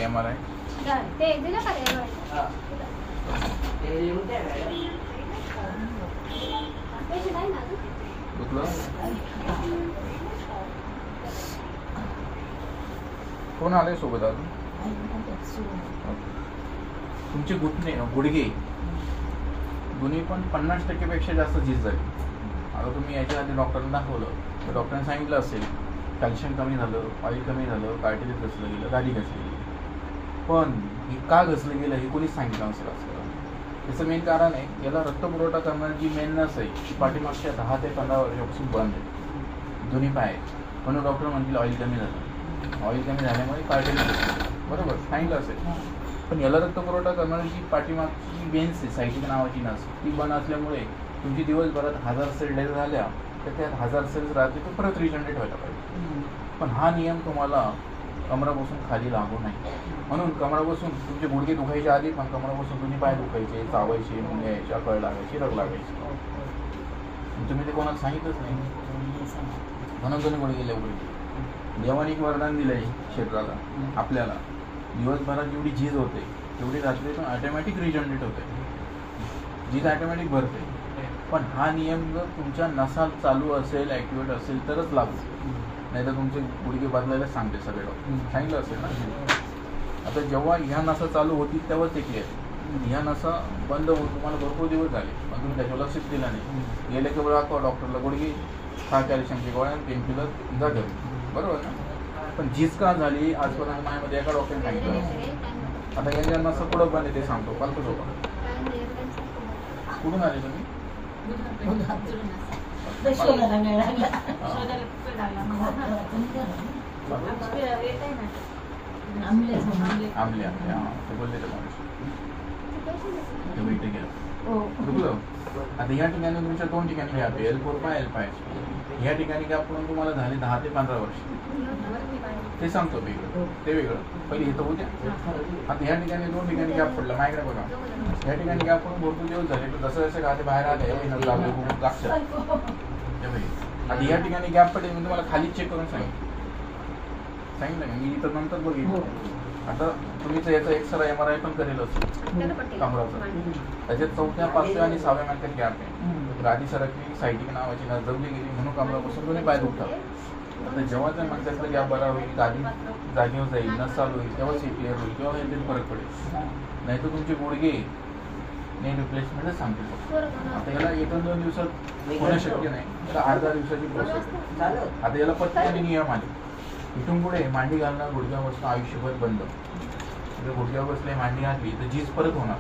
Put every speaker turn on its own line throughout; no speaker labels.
MRI
ते दिलं का रे?
कोण आले सोबत अजून? तुमचे घुटणे गुडघे दोन्ही पण 50% पेक्षा जास्त झीज झाली. आता तुम्ही याच्या आधी डॉक्टरांना दाखवलं तर डॉक्टरांनी सांगितलं असेल कॅल्शियम कमी झालं, ऑइल कमी झालं, कार्टिलेज घसलं गेलं, गाडी घसली गेली. पण हे का घसलं गेलं हे कोणीच सांगितलं नसेल असं. त्याचं मेन कारण आहे याला रक्तपुरवठा करणारी जी मेन नस आहे ती पाठीमागच्या 10 ते 15 वर्षापासून बंद आहे दोन्ही पाय. म्हणून डॉक्टर म्हणतील ऑइल कमी झालं, ऑइल कमी झाल्यामुळे कार्टिलेज बरोबर सांगितलं असेल. पण याला रक्तपुरवठा करणारी जी पाठीमागची वेन्स आहे सायटिक नावाची नस ती बंद असल्यामुळे तुमची दिवसभरात 1000 सेल डेथ झाल्या तर त्यात 1000 सेल्स राहते तर परत रिजनरेट व्हायला पाहिजे. पण हा नियम तुम्हाला कमरापासून खाली लागू नाही. म्हणून कमरापासून तुमचे गुडघे दुखायच्या आधी पण कमरापासून तुम्ही पाय दुखायचे, चावायचे, मुंग्या यायच्या, कळ लागायची, रग लागायची. तुम्ही ते कोणाला सांगितलंच नाही म्हणून तुम्ही गुडघे लवकर. देवाने एक वरदान दिलंय शरीराला आपल्याला, दिवसभरात जेवढी झीज होते तेवढी रात्रीतून ऑटोमॅटिक रिजनरेट होते, झीज ऑटोमॅटिक भरते. पण हा नियम जर तुमच्या नसा चालू असेल, ॲक्टिवेट असेल तरच लागू, नाही तर तुमचे गुडघे बदलायला सांगते सगळे डॉक्टर सांगितलं असेल ना. आता जेव्हा ह्या नसा चालू होती तेव्हाच ते क्लिअर, ह्या नसा बंद होऊन तुम्हाला भरपूर दिवस झाले पण तुम्ही त्याच्यावर लक्षच दिलं नाही. गेले की दाखवा डॉक्टरला गुडघे, हा कॅल्शियमची गोळ्या, पेन किलर जा घरी, बरोबर ना. पण झीज का झाली आजपर्यंत माझ्यामध्ये एका डॉक्टरने सांगितलं. आता यांच्या नसा कुठं बंद आहे ते सांगतो. फालतू सोबत कुठून आले तुम्ही? आमल्या ते बोलले आता या ठिकाणी तुमच्या 2 ठिकाणी गॅप आहे, L4 पाय L5. या ठिकाणी गॅप करून तुम्हाला झाले 10 ते 15 वर्ष. ते सांगतो वेगळं, ते वेगळं पहिले हे तर होत्या. आता ह्या ठिकाणी 2 ठिकाणी गॅप पडला माझ्याकडे बघा. ह्या ठिकाणी गॅप पडून भरपूर दिवस झाले तर जसं जसं खाते बाहेर आले लक्षात. आता या ठिकाणी गॅप पडेल मी तुम्हाला खाली चेक करून सांगितलं मी इथं नंतर बघितलं. आता तुम्ही तर याचा एक्सरा MRI पण करेल असेल कमराचा, त्याच्यात 4थ्या, 5व्या आणि 6व्या महिन्यात गॅप आहे. गादी सरकली, सायटिक नावाची नस दबली गेली म्हणून कमरापासून दोन्ही पाय दुखतात. आता जेव्हा त्या माणसाचा गॅप बरा होईल, गादी जागेवर जाईल, नस चालू होईल तेव्हाच हे क्लिअर होईल, तेव्हा याच्यात फरक पडेल. नाही तर तुमचे गुडघे नाही रिप्लेसमेंटच सांगतील. आता याला 1-2 दिवसात होणं शक्य नाही, त्याला 8-10 दिवसाची प्रोसेस आहे. आता याला पत्त्याने नियम आले. इथून पुढे मांडी घालणं गुडघ्यावर बसणं आयुष्यभर बंद. जर गुडघ्यावर बसले मांडी घातली तर झीज परत होणार.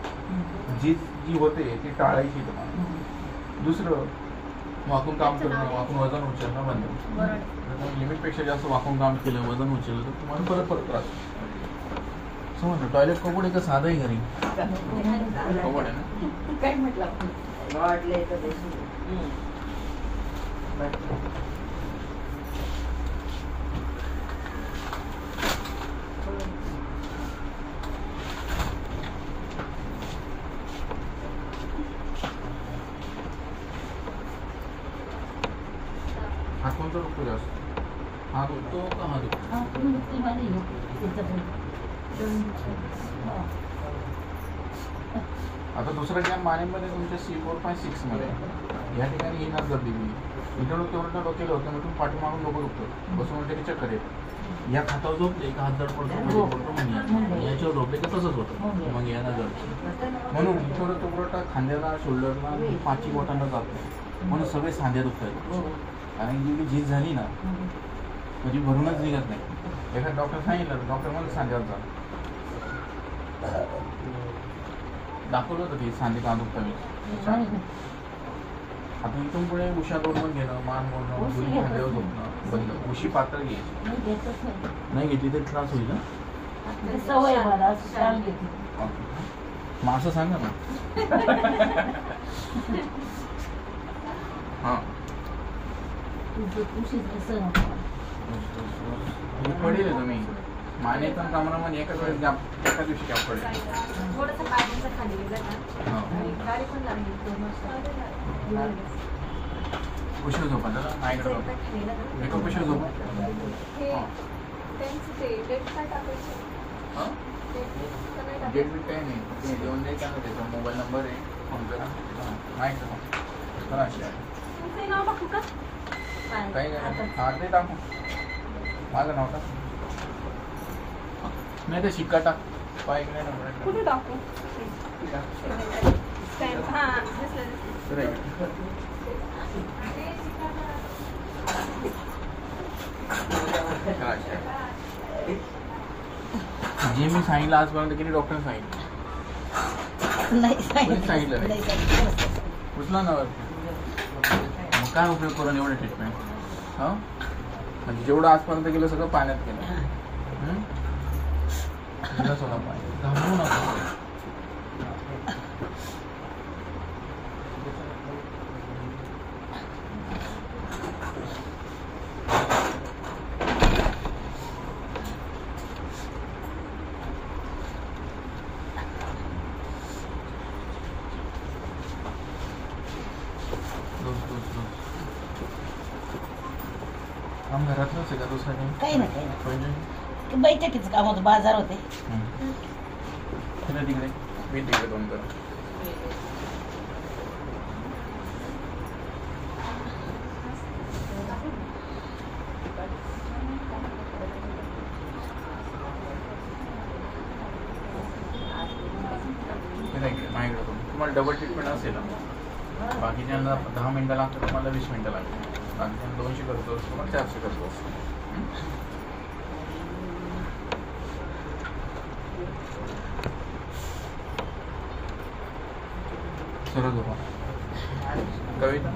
झीज जी होते ती टाळायची तुम्हाला. दुसरं वाकून काम करणं, वाकून वजन उचलणं बंद. लिमिटपेक्षा जास्त वाकून काम केलं, वजन उचललं तर तुम्हाला परत त्रास. समजलं. टॉयलेट कबोड आहे का साधं आहे घरी? कबोड आहे ना.
काय म्हटलं
हा कोणता दुखतो जास्त? हा दुखतो का हा दुखतो? आता दुसरा गॅप मानेमध्ये तुमच्या C4.6 मध्ये या ठिकाणी ही नस दबली गेली. इकडं तेवढं डोक्याला होतं म्हणून पाठीमागून डोकं दुखतं, बसून वाटते की चक्कर येतं. या खातावर झोपले का हात जड पडतो, मग याच्यावर झोपले का तसंच होतं, मग यांना जड. म्हणून इथं रक्तपुरवठा खांद्याला, शोल्डरला, 5 बोटांना जातो. म्हणून सगळे सांधे दुखतात. कारण जेवढी झीज झाली ना म्हणजे भरूनच निघत नाही. एखादा डॉक्टर सांगितलं, डॉक्टर मला सांध्यावर जा, दाखवलं होतं की सांधे का दुखतं. आता इथून पुढे उशा तोडून घेणं, मान मोडणं, दोन्ही खांद्यावर झोपणं बंद. उशी पातळ घ्यायची नाही, घेतली तरी त्रास होईल ना. मग असं सांगा ना. हां पडेल तुम्ही मानेतून कमरामध्ये एका वेळेस एका दिवशी गॅप पडेल. उशीर झोपा दादा, माझ्याकडे एका उशीर झोपा. डेट बीट काही नाही, ते देऊन द्यायचा ना, त्याचा मोबाईल नंबर आहे, फोन करा. माहिती आहे करा अशी आहे.
तुमचं नाव टाकू का?
काही नाही, हा ते टाकू, माझं नाव टाक. नाही ते शिक्का टाक, पाय इकडे नंबर
कुठे टाकू? हां दिसलं.
जे मी सांगितलं आजपर्यंत की डॉक्टरने सांगितलं कोणीच सांगितलं नाही. उचला ना वरती. मग काय उपयोग करून एवढं ट्रीटमेंट? हां म्हणजे जेवढं आजपर्यंत केलं सगळं पाण्यात केलं. सोडा पाणी घालवू नका. काम घरातलंच आहे का दुसरं
काही नाही काही
पहिले
नाही बैठकीचं काम होतं बाजार होते
तिकडे तिकडे मी तिकडे दोन करा. माझ्याकडे तुम्हाला डबल ट्रीटमेंट असेल ना, बाकीच्यांना 10 मिनिटं लागतात, तुम्हाला 20 मिनिटं लागतात. बाकीच्यांना 200 करतो, तुम्हाला 400 करतो. सरळ झोपा. कविता